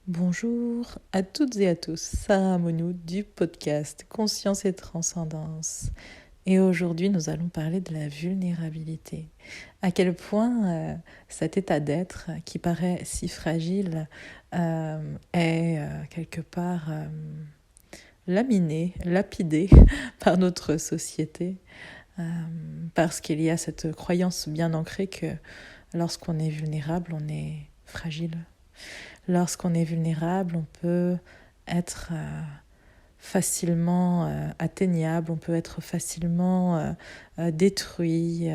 Bonjour à toutes et à tous, Sarah Monou du podcast Conscience et Transcendance. Et aujourd'hui, nous allons parler de la vulnérabilité. À quel point cet état d'être qui paraît si fragile est quelque part laminé, lapidé par notre société. Parce qu'il y a cette croyance bien ancrée que lorsqu'on est vulnérable, on est fragile. Lorsqu'on est vulnérable, on peut être facilement atteignable, on peut être facilement détruit,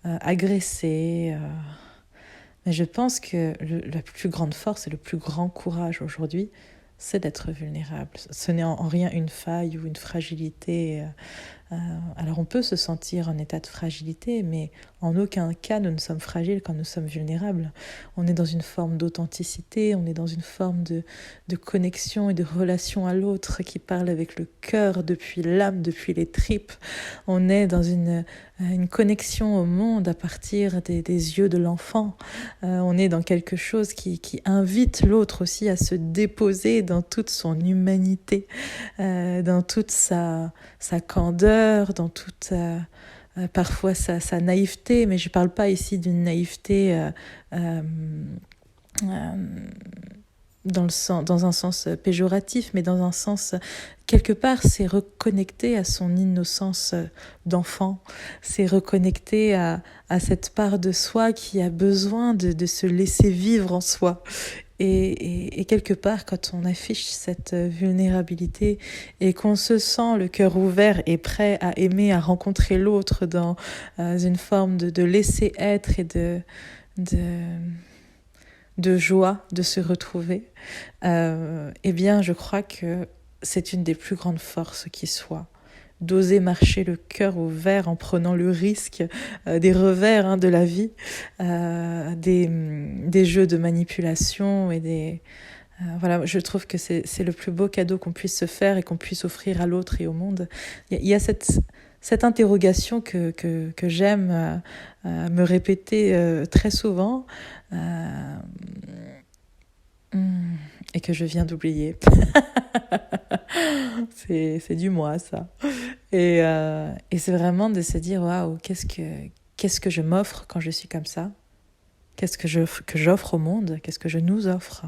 agressé. Mais je pense que la plus grande force et le plus grand courage aujourd'hui, c'est d'être vulnérable. Ce n'est en rien une faille ou une fragilité. Alors on peut se sentir en état de fragilité, mais en aucun cas nous ne sommes fragiles quand nous sommes vulnérables. On est dans une forme d'authenticité, on est dans une forme de connexion et de relation à l'autre qui parle avec le cœur depuis l'âme, depuis les tripes. On est dans une connexion au monde à partir des yeux de l'enfant. On est dans quelque chose qui invite l'autre aussi à se déposer dans toute son humanité, dans toute sa candeur, dans toute parfois sa naïveté, mais je ne parle pas ici d'une naïveté dans un sens péjoratif, mais dans un sens, quelque part, c'est reconnecter à son innocence d'enfant, c'est reconnecter à cette part de soi qui a besoin de se laisser vivre en soi. Et quelque part, quand on affiche cette vulnérabilité et qu'on se sent le cœur ouvert et prêt à aimer, à rencontrer l'autre dans une forme de laisser être et de joie de se retrouver, eh bien, je crois que c'est une des plus grandes forces qui soit. D'oser marcher le cœur ouvert en prenant le risque des revers de la vie, des jeux de manipulation et voilà, je trouve que c'est le plus beau cadeau qu'on puisse se faire et qu'on puisse offrir à l'autre et au monde. Il y a cette interrogation que j'aime me répéter très souvent et que je viens d'oublier. C'est du moi, ça. Et c'est vraiment de se dire, waouh, qu'est-ce que je m'offre quand je suis comme ça? Qu'est-ce que j'offre au monde? Qu'est-ce que je nous offre?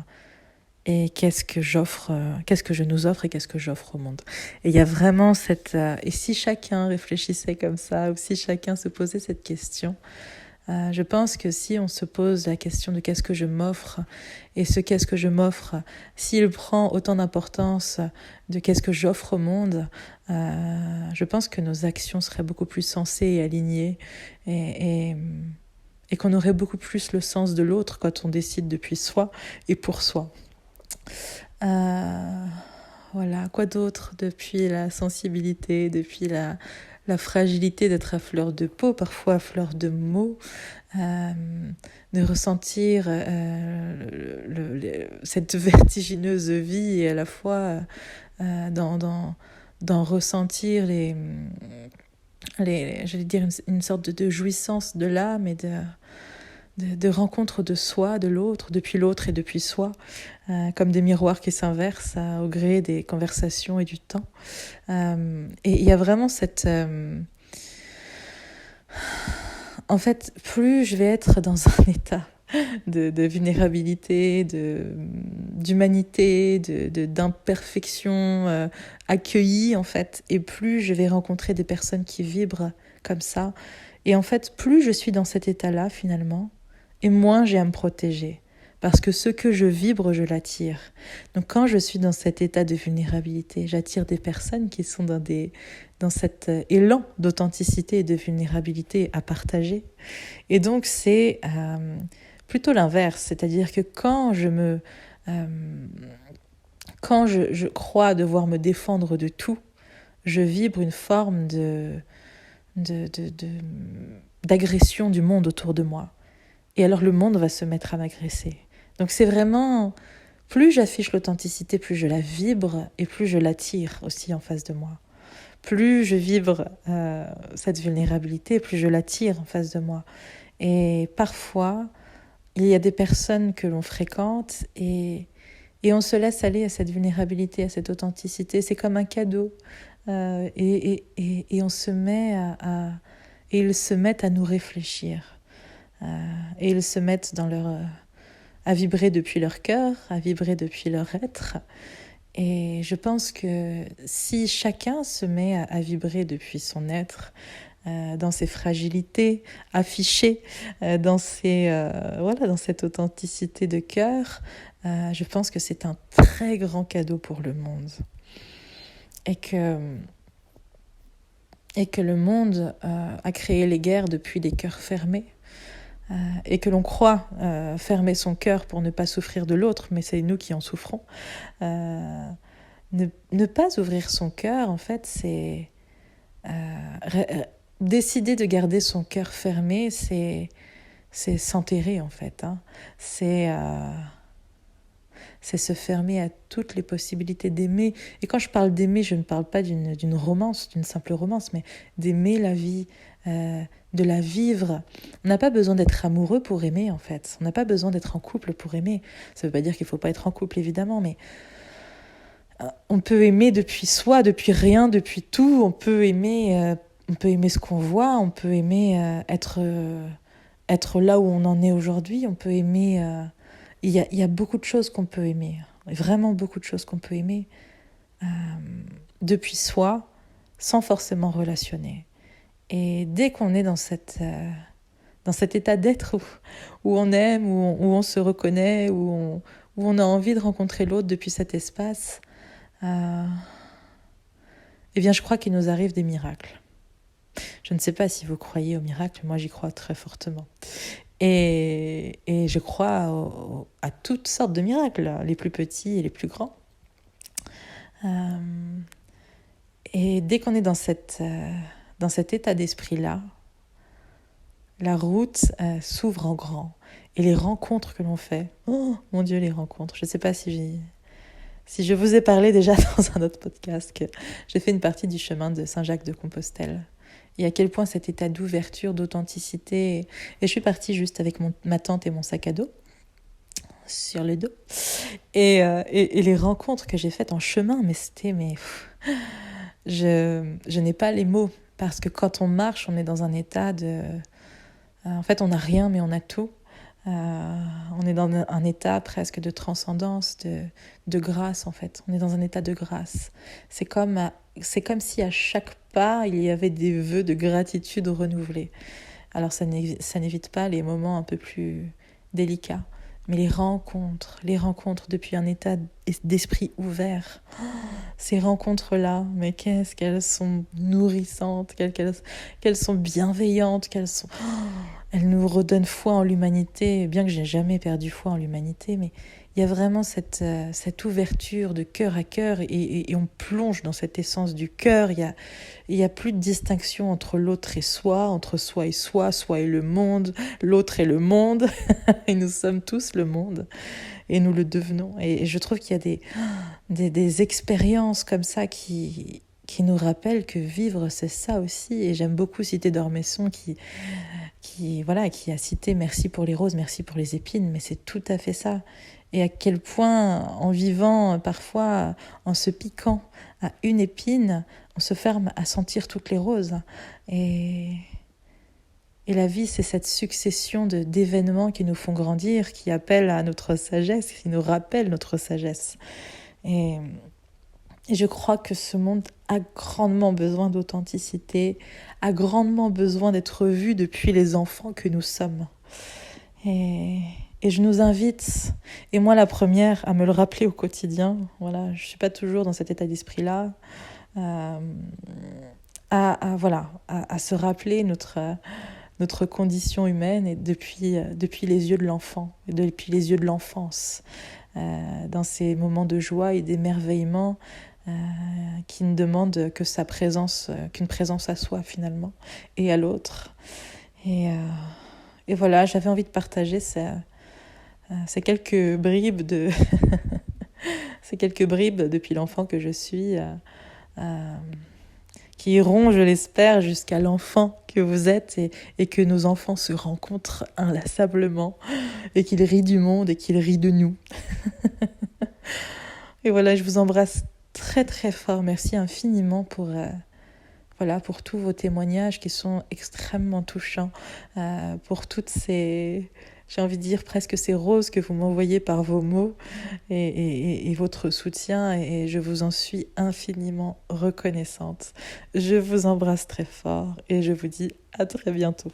Et qu'est-ce que je nous offre et qu'est-ce que j'offre au monde? Et il y a vraiment et si chacun réfléchissait comme ça, ou si chacun se posait cette question, je pense que si on se pose la question de qu'est-ce que je m'offre, et ce qu'est-ce que je m'offre, s'il prend autant d'importance de qu'est-ce que j'offre au monde, je pense que nos actions seraient beaucoup plus sensées et alignées, et qu'on aurait beaucoup plus le sens de l'autre quand on décide depuis soi et pour soi. Voilà, quoi d'autre depuis la sensibilité, depuis la fragilité d'être à fleur de peau, parfois à fleur de mots, de ressentir cette vertigineuse vie et à la fois d'en ressentir j'allais dire une sorte de jouissance de l'âme et de rencontre de soi, de l'autre, depuis l'autre et depuis soi, comme des miroirs qui s'inversent au gré des conversations et du temps. Et il y a vraiment en fait, plus je vais être dans un état de vulnérabilité, d'humanité, d'imperfection accueillie, en fait, et plus je vais rencontrer des personnes qui vibrent comme ça. Et en fait, plus je suis dans cet état-là, finalement, et moins j'ai à me protéger. Parce que ce que je vibre, je l'attire. Donc quand je suis dans cet état de vulnérabilité, j'attire des personnes qui sont dans cet élan d'authenticité et de vulnérabilité à partager. Et donc c'est plutôt l'inverse, c'est-à-dire que quand je crois devoir me défendre de tout, je vibre une forme d'agression du monde autour de moi. Et alors le monde va se mettre à m'agresser. Donc c'est vraiment, plus j'affiche l'authenticité, plus je la vibre et plus je l'attire aussi en face de moi. Plus je vibre cette vulnérabilité, plus je l'attire en face de moi. Et parfois, il y a des personnes que l'on fréquente et Et on se laisse aller à cette vulnérabilité, à cette authenticité. C'est comme un cadeau. Et on se met et ils se mettent à nous réfléchir. Et ils se mettent à vibrer depuis leur cœur, à vibrer depuis leur être. Et je pense que si chacun se met à vibrer depuis son être, dans ses fragilités affichées, dans cette authenticité de cœur, je pense que c'est un très grand cadeau pour le monde. Et que le monde a créé les guerres depuis des cœurs fermés, et que l'on croit fermer son cœur pour ne pas souffrir de l'autre, mais c'est nous qui en souffrons. Ne pas ouvrir son cœur, en fait, c'est décider de garder son cœur fermé, c'est s'enterrer, en fait. C'est se fermer à toutes les possibilités d'aimer. Et quand je parle d'aimer, je ne parle pas d'une romance, d'une simple romance, mais d'aimer la vie, de la vivre. On n'a pas besoin d'être amoureux pour aimer, en fait. On n'a pas besoin d'être en couple pour aimer. Ça ne veut pas dire qu'il ne faut pas être en couple, évidemment, mais on peut aimer depuis soi, depuis rien, depuis tout. On peut aimer ce qu'on voit, on peut aimer être là où on en est aujourd'hui, on peut aimer... Il y a beaucoup de choses qu'on peut aimer, vraiment beaucoup de choses qu'on peut aimer depuis soi, sans forcément relationner. Et dès qu'on est dans cet état d'être où on aime, où on se reconnaît, où on a envie de rencontrer l'autre depuis cet espace, eh bien je crois qu'il nous arrive des miracles. Je ne sais pas si vous croyez aux miracles, moi j'y crois très fortement. Et je crois à toutes sortes de miracles, les plus petits et les plus grands. Et dès qu'on est dans cet état d'esprit-là, la route s'ouvre en grand. Et les rencontres que l'on fait, oh mon Dieu, les rencontres. Je ne sais pas si je vous ai parlé déjà dans un autre podcast que j'ai fait une partie du chemin de Saint-Jacques-de-Compostelle. Et à quel point cet état d'ouverture, d'authenticité. Et je suis partie juste avec ma tante et mon sac à dos sur le dos. Et les rencontres que j'ai faites en chemin, mais c'était... Je n'ai pas les mots. Parce que quand on marche, on est dans un état de... en fait, on n'a rien, mais on a tout. On est dans un état presque de transcendance, de grâce, en fait. On est dans un état de grâce. C'est comme si à chaque pas, il y avait des vœux de gratitude renouvelés. Alors, ça n'évite pas les moments un peu plus délicats. Mais les rencontres depuis un état d'esprit ouvert, ces rencontres-là, mais qu'est-ce qu'elles sont nourrissantes, qu'elles sont bienveillantes, elles nous redonnent foi en l'humanité, bien que je n'ai jamais perdu foi en l'humanité, mais il y a vraiment cette ouverture de cœur à cœur et on plonge dans cette essence du cœur. Il y a plus de distinction entre l'autre et soi, entre soi et soi et le monde, l'autre et le monde, et nous sommes tous le monde, et nous le devenons. Et je trouve qu'il y a des expériences comme ça qui nous rappellent que vivre, c'est ça aussi. Et j'aime beaucoup citer d'Ormesson qui a cité « Merci pour les roses, merci pour les épines », mais c'est tout à fait ça. Et à quel point, en vivant parfois, en se piquant à une épine, on se ferme à sentir toutes les roses. Et la vie, c'est cette succession d'événements qui nous font grandir, qui appellent à notre sagesse, qui nous rappellent notre sagesse. Et je crois que ce monde a grandement besoin d'authenticité, a grandement besoin d'être vu depuis les enfants que nous sommes. Et je nous invite, et moi la première, à me le rappeler au quotidien. Voilà, je ne suis pas toujours dans cet état d'esprit-là. À se rappeler notre condition humaine et depuis les yeux de l'enfant, et depuis les yeux de l'enfance, dans ces moments de joie et d'émerveillement qui ne demandent que qu'une présence à soi finalement et à l'autre. Et voilà, j'avais envie de partager ces quelques bribes ces quelques bribes depuis l'enfant que je suis, qui iront, je l'espère, jusqu'à l'enfant que vous êtes et que nos enfants se rencontrent inlassablement et qu'ils rient du monde et qu'ils rient de nous. Et voilà, je vous embrasse très très fort. Merci infiniment voilà, pour tous vos témoignages qui sont extrêmement touchants, pour toutes ces, j'ai envie de dire presque ces roses que vous m'envoyez par vos mots et votre soutien, et je vous en suis infiniment reconnaissante. Je vous embrasse très fort et je vous dis à très bientôt.